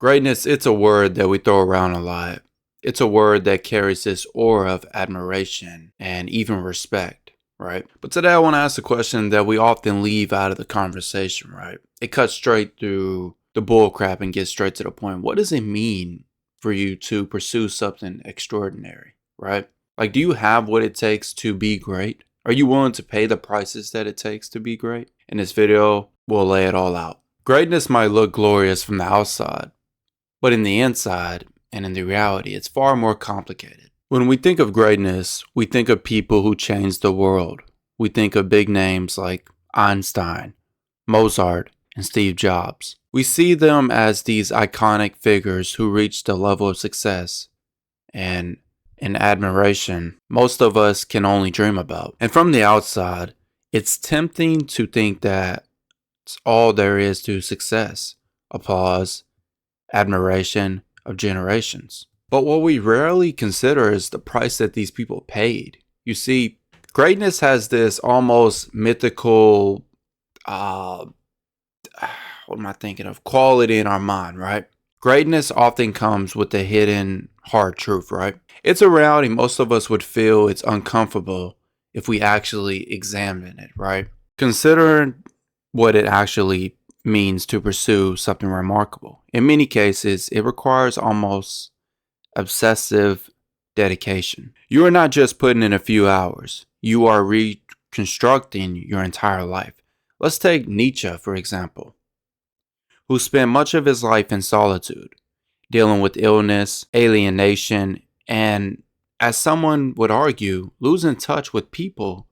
Greatness, it's a word that we throw around a lot. It's a word that carries this aura of admiration and even respect, right? But today I want to ask a question that we often leave out of the conversation, right? It cuts straight through the bull crap and gets straight to the point. What does it mean for you to pursue something extraordinary, right? Like, do you have what it takes to be great? Are you willing to pay the prices that it takes to be great? In this video, we'll lay it all out. Greatness might look glorious from the outside, but in the inside and in the reality, it's far more complicated. When we think of greatness, we think of people who changed the world. We think of big names like Einstein, Mozart, and Steve Jobs. We see them as these iconic figures who reached a level of success and admiration most of us can only dream about. And from the outside, it's tempting to think that it's all there is to success: applause, admiration of generations. But what we rarely consider is the price that these people paid. You see, greatness has this almost mythical, what am I thinking of? Quality in our mind, right? Greatness often comes with a hidden hard truth, right? It's a reality most of us would feel it's uncomfortable if we actually examine it, right? Consider what it actually means to pursue something remarkable. In many cases, it requires almost obsessive dedication. You are not just putting in a few hours, you are reconstructing your entire life. Let's take Nietzsche, for example, who spent much of his life in solitude, dealing with illness, alienation, and, as someone would argue, losing touch with people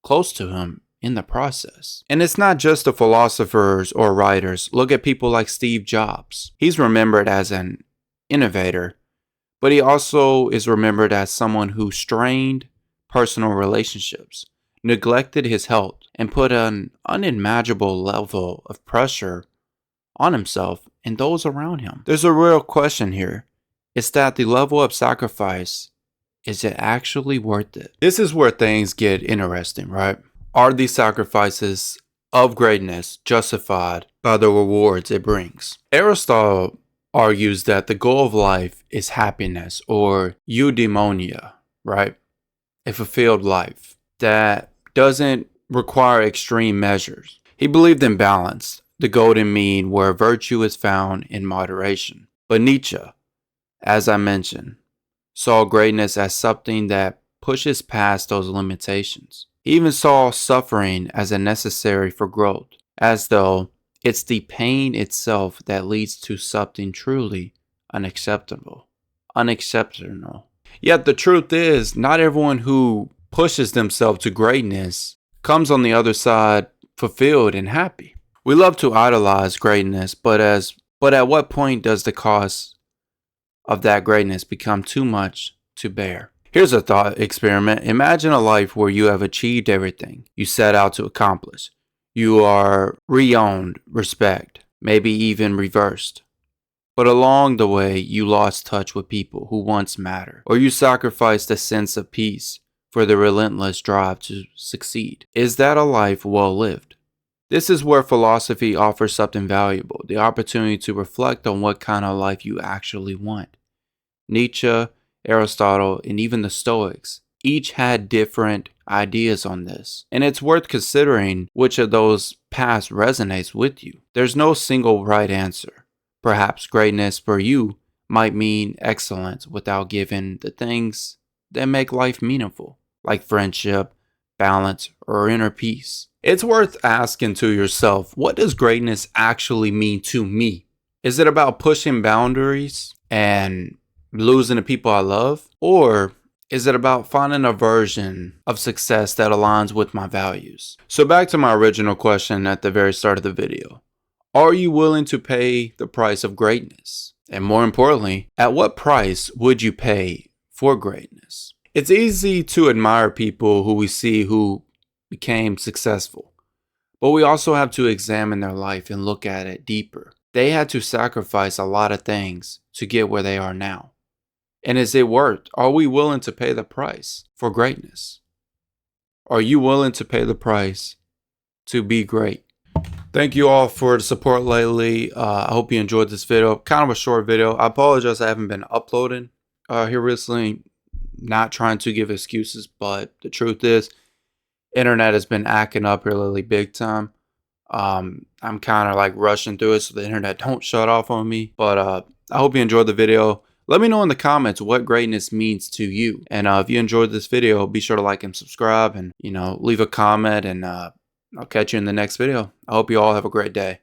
close to him in the process. And it's not just the philosophers or writers. Look at people like Steve Jobs. He's remembered as an innovator, but he also is remembered as someone who strained personal relationships, neglected his health, and put an unimaginable level of pressure on himself and those around him. There's a real question here. It's that the level of sacrifice, is it actually worth it? This is where things get interesting, right? Are these sacrifices of greatness justified by the rewards it brings? Aristotle argues that the goal of life is happiness, or eudaimonia, right? A fulfilled life that doesn't require extreme measures. He believed in balance, the golden mean where virtue is found in moderation. But Nietzsche, as I mentioned, saw greatness as something that pushes past those limitations. He even saw suffering as a necessary for growth, as though it's the pain itself that leads to something truly unacceptable. Yet the truth is, not everyone who pushes themselves to greatness comes on the other side fulfilled and happy. We love to idolize greatness, but at what point does the cost of that greatness become too much to bear? Here's a thought experiment. Imagine a life where you have achieved everything you set out to accomplish. You are re-owned, respect, maybe even reversed. But along the way, you lost touch with people who once mattered, or you sacrificed a sense of peace for the relentless drive to succeed. Is that a life well lived? This is where philosophy offers something valuable, the opportunity to reflect on what kind of life you actually want. Nietzsche, Aristotle, and even the Stoics each had different ideas on this, and it's worth considering which of those paths resonates with you. There's no single right answer. Perhaps greatness for you might mean excellence without giving the things that make life meaningful, like friendship, balance, or inner peace. It's worth asking to yourself, what does greatness actually mean to me? Is it about pushing boundaries and losing the people I love? Or is it about finding a version of success that aligns with my values? So back to my original question at the very start of the video. Are you willing to pay the price of greatness? And more importantly, at what price would you pay for greatness? It's easy to admire people who we see who became successful, but we also have to examine their life and look at it deeper. They had to sacrifice a lot of things to get where they are now. And is it worth? Are we willing to pay the price for greatness? Are you willing to pay the price to be great? Thank you all for the support lately. I hope you enjoyed this video. Kind of a short video. I apologize I haven't been uploading here recently. Not trying to give excuses, but the truth is, internet has been acting up here lately big time. I'm kind of like rushing through it so the internet don't shut off on me. But I hope you enjoyed the video. Let me know in the comments what greatness means to you. And if you enjoyed this video, be sure to like and subscribe, and leave a comment, and I'll catch you in the next video. I hope you all have a great day.